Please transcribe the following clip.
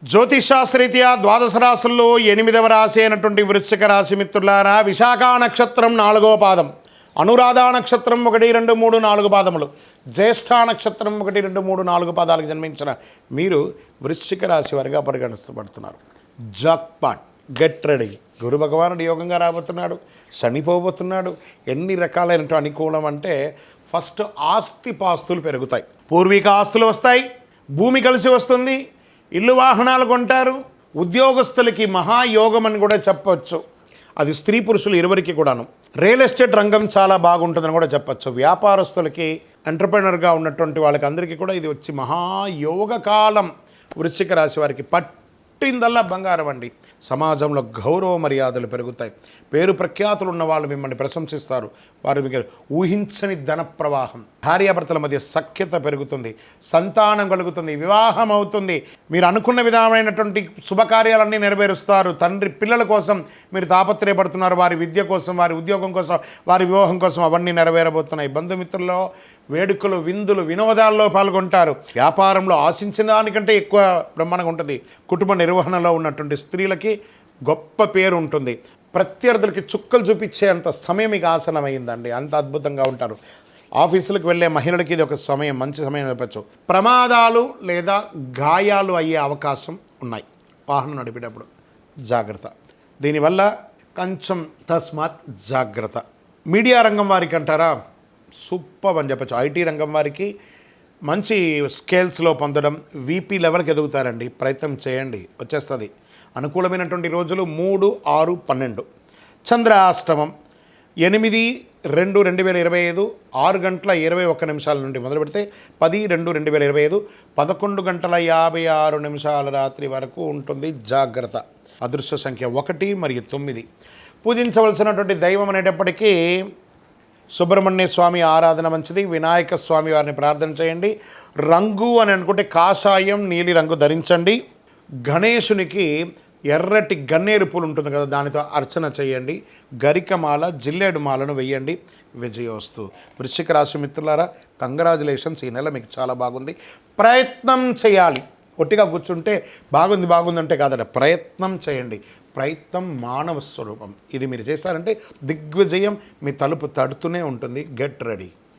జ్యోతిషాస్త్రరీత్యా ద్వాదశ రాశుల్లో 8వ రాశి అయినటువంటి వృశ్చిక రాశి మిత్రులారా, విశాఖ నక్షత్రం 4వ పాదం, అనురాధ నక్షత్రం 1, 2, 3, 4 పాదములు, జ్యేష్ఠ నక్షత్రం 1, 2, 3, 4 పాదాలకు జన్మించిన మీరు వృశ్చిక రాశి వారిగా పరిగణించబడుతున్నారు. Jackpot, get ready. గురు భగవానుడు యోగంగా రాబోతున్నాడు, శనిపోబోతున్నాడు. ఎన్ని రకాలైనటువంటి అనుకూలం అంటే, ఫస్ట్ ఆస్తిపాస్తులు పెరుగుతాయి, పూర్వీక ఆస్తులు వస్తాయి, భూమి కలిసి వస్తుంది, ఇల్లు వాహనాలు కొంటారు. ఉద్యోగస్తులకి మహాయోగం అని కూడా చెప్పవచ్చు. అది స్త్రీ పురుషులు ఇరువురికి కూడాను. రియల్ ఎస్టేట్ రంగం చాలా బాగుంటుందని కూడా చెప్పచ్చు. వ్యాపారస్తులకి, ఎంటర్ప్రెనర్గా ఉన్నటువంటి వాళ్ళకి అందరికీ కూడా ఇది వచ్చి మహాయోగ కాలం. వృశ్చిక రాశి వారికి పట్టిందల్లా బంగారం అండి. సమాజంలో గౌరవ మర్యాదలు పెరుగుతాయి. పేరు ప్రఖ్యాతులు ఉన్న వాళ్ళు మిమ్మల్ని ప్రశంసిస్తారు. వారు మీకు ఊహించని ధన ప్రవాహం, భార్యాభర్తల మధ్య సఖ్యత పెరుగుతుంది, సంతానం కలుగుతుంది, వివాహం అవుతుంది. మీరు అనుకున్న విధమైనటువంటి శుభకార్యాలన్నీ నెరవేరుస్తారు. తండ్రి పిల్లల కోసం మీరు తాపత్రయపడుతున్నారు. వారి విద్య కోసం, వారి ఉద్యోగం కోసం, వారి వివాహం కోసం అవన్నీ నెరవేరబోతున్నాయి. బంధుమిత్రుల్లో వేడుకలు, విందులు, వినోదాల్లో పాల్గొంటారు. వ్యాపారంలో ఆశించిన దానికంటే ఎక్కువ బ్రహ్మాండంగా ఉంటుంది. కుటుంబ నిర్వహణలో ఉన్నటువంటి స్త్రీలకి గొప్ప పేరు ఉంటుంది. ప్రత్యర్థులకి చుక్కలు చూపించేంత సమయం మీకు ఆసనమైందండి. అంత అద్భుతంగా ఉంటారు. ఆఫీసులకు వెళ్ళే మహిళలకి ఇది ఒక సమయం, మంచి సమయం చెప్పచ్చు. ప్రమాదాలు లేదా గాయాలు అయ్యే అవకాశం ఉన్నాయి. వాహనం నడిపేటప్పుడు జాగ్రత్త. దీనివల్ల కొంచెం తస్మాత్ జాగ్రత్త. మీడియా రంగం వారికి అంటారా, సూపర్ అని చెప్పచ్చు. ఐటీ రంగం వారికి మంచి స్కేల్స్లో పొందడం, వీపీ లెవెల్కి ఎదుగుతారండి. ప్రయత్నం చేయండి, వచ్చేస్తుంది. అనుకూలమైనటువంటి రోజులు 3, 6, 12. చంద్రాష్టమం 8/2/2025 6:21 నుండి మొదలు పెడితే 10/2/2025 11:56 రాత్రి వరకు ఉంటుంది. జాగ్రత్త. అదృష్ట సంఖ్య 1 మరియు 9. పూజించవలసినటువంటి దైవం అనేటప్పటికీ సుబ్రహ్మణ్య స్వామి ఆరాధన మంచిది. వినాయక స్వామి వారిని ప్రార్థన చేయండి. రంగు అని అనుకుంటే కాషాయం, నీలి రంగు ధరించండి. గణేశునికి ఎర్రటి గన్నేరు పూలు ఉంటుంది కదా, దానితో అర్చన చేయండి. గరికమాల, జిల్లేడు మాలను వేయండి. విజయోస్తు. వృశ్చిక రాశి మిత్రులారా, కంగ్రాచులేషన్స్. ఈ నెల మీకు చాలా బాగుంది. ప్రయత్నం చేయాలి. ఒట్టిగా కూర్చుంటే బాగుందంటే కాదట, ప్రయత్నం చేయండి. ప్రయత్నం మానవ స్వరూపం. ఇది మీరు చేస్తారంటే దిగ్విజయం మీ తలుపు తడుతూనే ఉంటుంది. Get ready.